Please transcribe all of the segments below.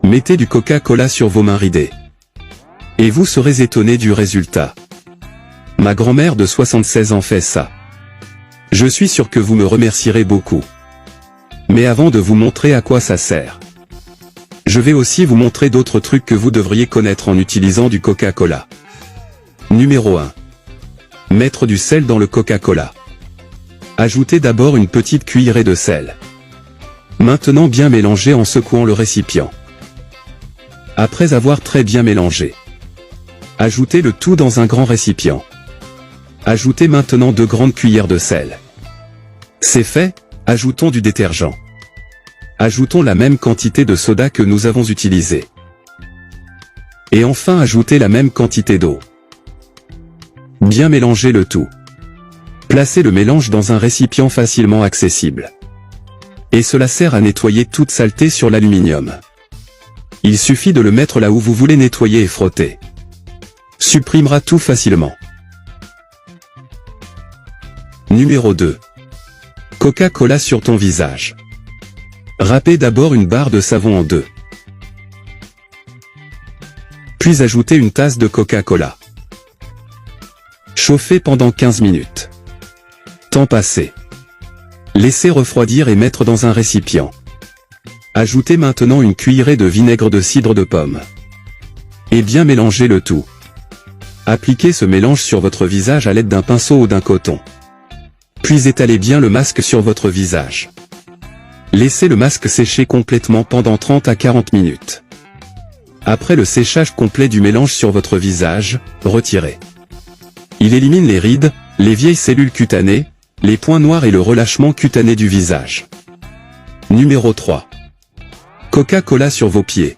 Mettez du Coca-Cola sur vos mains ridées. Et vous serez étonné du résultat. Ma grand-mère de 76 ans fait ça. Je suis sûr que vous me remercierez beaucoup. Mais avant de vous montrer à quoi ça sert, je vais aussi vous montrer d'autres trucs que vous devriez connaître en utilisant du Coca-Cola. Numéro 1. Mettre du sel dans le Coca-Cola. Ajoutez d'abord une petite cuillerée de sel. Maintenant bien mélanger en secouant le récipient. Après avoir très bien mélangé, ajoutez le tout dans un grand récipient. Ajoutez maintenant 2 grandes cuillères de sel. C'est fait, ajoutons du détergent. Ajoutons la même quantité de soda que nous avons utilisé. Et enfin ajoutez la même quantité d'eau. Bien mélanger le tout. Placez le mélange dans un récipient facilement accessible. Et cela sert à nettoyer toute saleté sur l'aluminium. Il suffit de le mettre là où vous voulez nettoyer et frotter. Supprimera tout facilement. Numéro 2. Coca-Cola sur ton visage. Râpez d'abord une barre de savon en deux. Puis ajoutez une tasse de Coca-Cola. Chauffez pendant 15 minutes. Temps passé. Laissez refroidir et mettre dans un récipient. Ajoutez maintenant une cuillerée de vinaigre de cidre de pomme. Et bien mélangez le tout. Appliquez ce mélange sur votre visage à l'aide d'un pinceau ou d'un coton. Puis étalez bien le masque sur votre visage. Laissez le masque sécher complètement pendant 30 à 40 minutes. Après le séchage complet du mélange sur votre visage, retirez. Il élimine les rides, les vieilles cellules cutanées, les points noirs et le relâchement cutané du visage. Numéro 3. Coca-Cola sur vos pieds.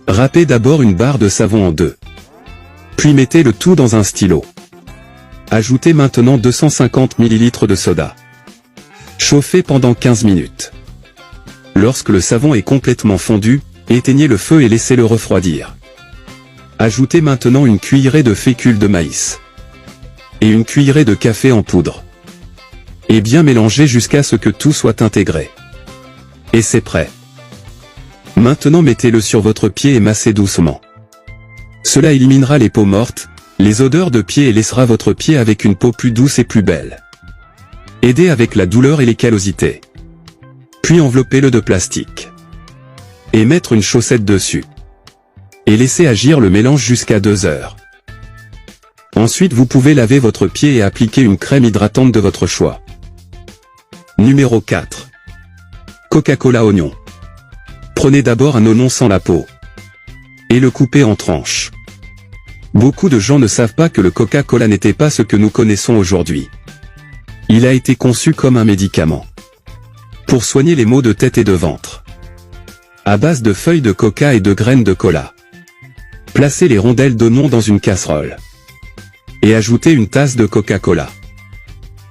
Râpez d'abord une barre de savon en deux. Puis mettez le tout dans un stylo. Ajoutez maintenant 250 ml de soda. Chauffez pendant 15 minutes. Lorsque le savon est complètement fondu, éteignez le feu et laissez-le refroidir. Ajoutez maintenant une cuillerée de fécule de maïs. Et une cuillerée de café en poudre. Et bien mélangez jusqu'à ce que tout soit intégré. Et c'est prêt. Maintenant mettez-le sur votre pied et massez doucement. Cela éliminera les peaux mortes, les odeurs de pied et laissera votre pied avec une peau plus douce et plus belle. Aidez avec la douleur et les callosités. Puis enveloppez-le de plastique. Et mettre une chaussette dessus. Et laissez agir le mélange jusqu'à 2 heures. Ensuite vous pouvez laver votre pied et appliquer une crème hydratante de votre choix. Numéro 4. Coca-Cola oignon. Prenez d'abord un oignon sans la peau. Et le coupez en tranches. Beaucoup de gens ne savent pas que le Coca-Cola n'était pas ce que nous connaissons aujourd'hui. Il a été conçu comme un médicament. Pour soigner les maux de tête et de ventre. À base de feuilles de coca et de graines de cola. Placez les rondelles d'oignon dans une casserole. Et ajoutez une tasse de Coca-Cola.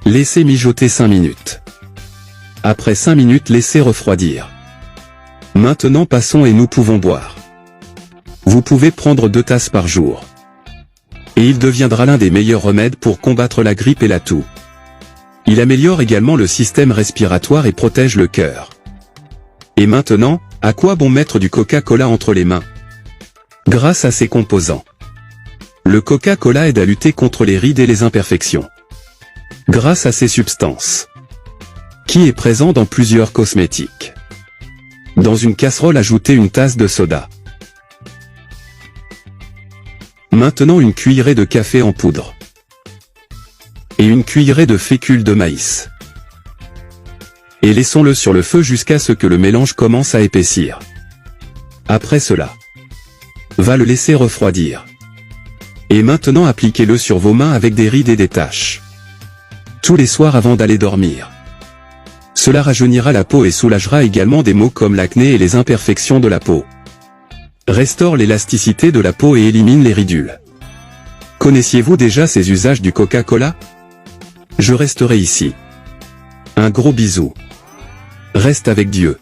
Laissez mijoter 5 minutes. Après 5 minutes laissez refroidir. Maintenant passons et nous pouvons boire. Vous pouvez prendre 2 tasses par jour. Et il deviendra l'un des meilleurs remèdes pour combattre la grippe et la toux. Il améliore également le système respiratoire et protège le cœur. Et maintenant, à quoi bon mettre du Coca-Cola entre les mains? Grâce à ses composants. Le Coca-Cola aide à lutter contre les rides et les imperfections. Grâce à ses substances. Qui est présent dans plusieurs cosmétiques. Dans une casserole ajoutez une tasse de soda. Maintenant une cuillerée de café en poudre. Et une cuillerée de fécule de maïs. Et laissons-le sur le feu jusqu'à ce que le mélange commence à épaissir. Après cela, va le laisser refroidir. Et maintenant appliquez-le sur vos mains avec des rides et des taches. Tous les soirs avant d'aller dormir. Cela rajeunira la peau et soulagera également des maux comme l'acné et les imperfections de la peau. Restaure l'élasticité de la peau et élimine les ridules. Connaissiez-vous déjà ces usages du Coca-Cola? Je resterai ici. Un gros bisou. Reste avec Dieu.